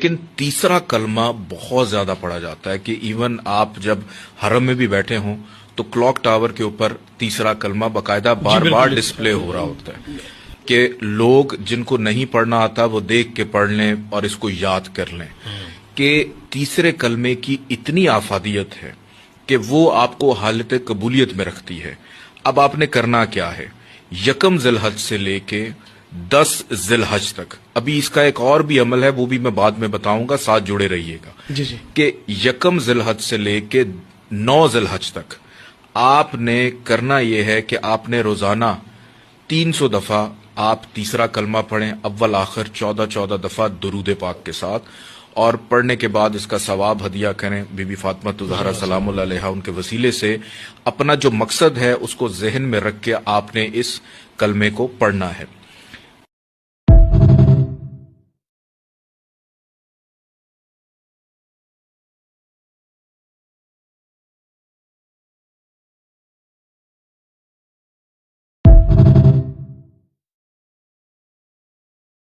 لیکن تیسرا کلمہ بہت زیادہ پڑھا جاتا ہے کہ ایون آپ جب حرم میں بھی بیٹھے ہوں تو کلاک ٹاور کے اوپر تیسرا کلمہ باقاعدہ بار بار ڈسپلے ہو رہا ہوتا ہے کہ لوگ جن کو نہیں پڑھنا آتا وہ دیکھ کے پڑھ لیں اور اس کو یاد کر لیں کہ تیسرے کلمے کی اتنی آفادیت ہے کہ وہ آپ کو حالت قبولیت میں رکھتی ہے۔ اب آپ نے کرنا کیا ہے، یکم ذی الحج سے لے کے 10 ذی الحج تک، ابھی اس کا ایک اور بھی عمل ہے وہ بھی میں بعد میں بتاؤں گا، ساتھ جڑے رہیے گا جی کہ یکم ذی الحج سے لے کے 9 ذی الحج تک آپ نے کرنا یہ ہے کہ آپ نے روزانہ 300 دفعہ آپ تیسرا کلمہ پڑھیں، اول آخر 14 دفعہ درود پاک کے ساتھ، اور پڑھنے کے بعد اس کا ثواب ہدیہ کریں بی بی فاطمہ الزہرا سلام اللہ علیہا، ان کے وسیلے سے اپنا جو مقصد ہے اس کو ذہن میں رکھ کے آپ نے اس کلمے کو پڑھنا ہے۔